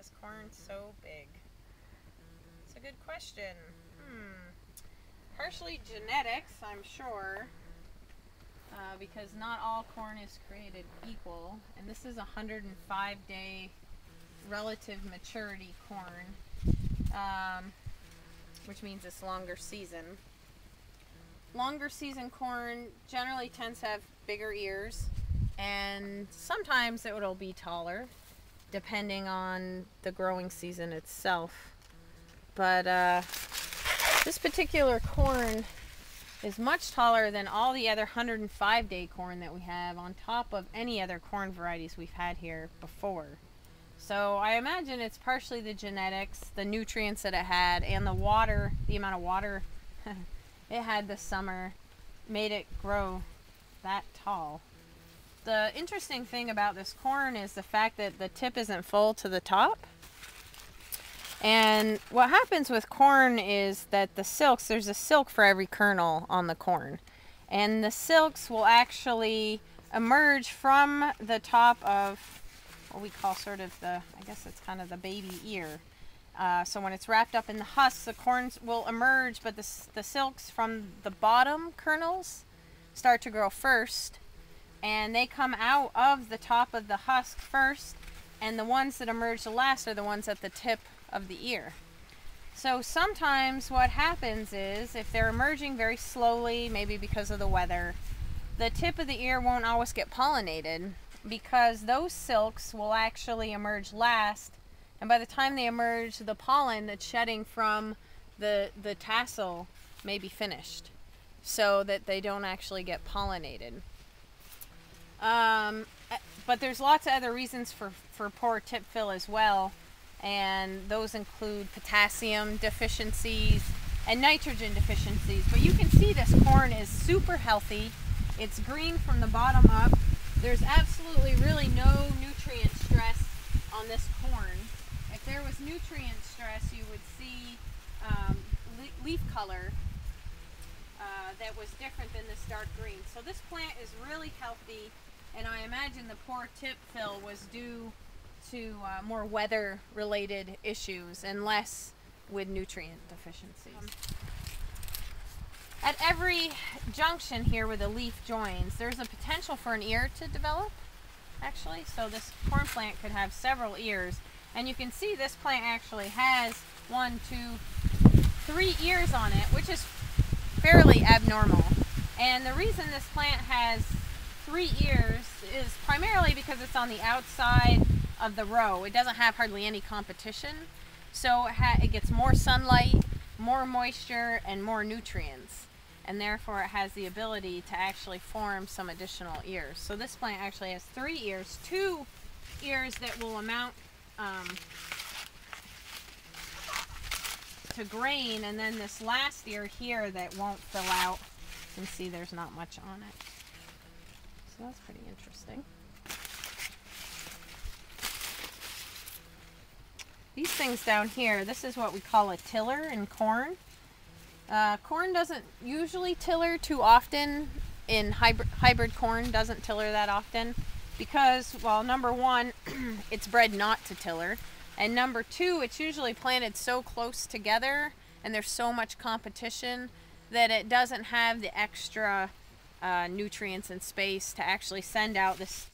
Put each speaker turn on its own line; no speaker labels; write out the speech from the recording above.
this corn so big? It's a good question. Partially genetics, I'm sure, because not all corn is created equal. And this is a 105-day relative maturity corn, which means it's longer season. Longer season corn generally tends to have bigger ears, and sometimes it will be taller depending on the growing season itself. But this particular corn is much taller than all the other 105-day corn that we have, on top of any other corn varieties we've had here before. So I imagine it's partially the genetics, the nutrients that it had, and the water, the amount of water it had this summer made it grow that tall. The interesting thing about this corn is the fact that the tip isn't full to the top. And what happens with corn is that the silks, there's a silk for every kernel on the corn. And the silks will actually emerge from the top of what we call sort of the, I guess it's kind of the baby ear. So when it's wrapped up in the husk, the corns will emerge, but the silks from the bottom kernels start to grow first. And they come out of the top of the husk first, and the ones that emerge the last are the ones at the tip of the ear. So sometimes what happens is, if they're emerging very slowly, maybe because of the weather, the tip of the ear won't always get pollinated, because those silks will actually emerge last, and by the time they emerge, the pollen that's shedding from the tassel may be finished, so that they don't actually get pollinated. But there's lots of other reasons for poor tip fill as well, and those include potassium deficiencies and nitrogen deficiencies. But you can see this corn is super healthy. It's green from the bottom up. There's absolutely really no nutrient stress on this corn. If there was nutrient stress, you would see leaf color that was different than this dark green. So this plant is really healthy, and I imagine the poor tip fill was due to more weather-related issues and less with nutrient deficiencies. At every junction here where the leaf joins, there's a potential for an ear to develop, actually. So this corn plant could have several ears, and you can see this plant actually has 1, 2, 3 ears on it, which is fairly abnormal. And the reason this plant has 3 ears is primarily because it's on the outside of the row. It doesn't have hardly any competition, so it gets more sunlight, more moisture, and more nutrients, and therefore it has the ability to actually form some additional ears. So this plant actually has 3 ears, 2 ears that will amount to grain, and then this last ear here that won't fill out. You can see there's not much on it. So that's pretty interesting. These things down here, this is what we call a tiller in corn. Corn doesn't usually tiller too often. In hybrid corn doesn't tiller that often because, well, number one, it's bred not to tiller, and number two, it's usually planted so close together and there's so much competition that it doesn't have the extra nutrients and space to actually send out this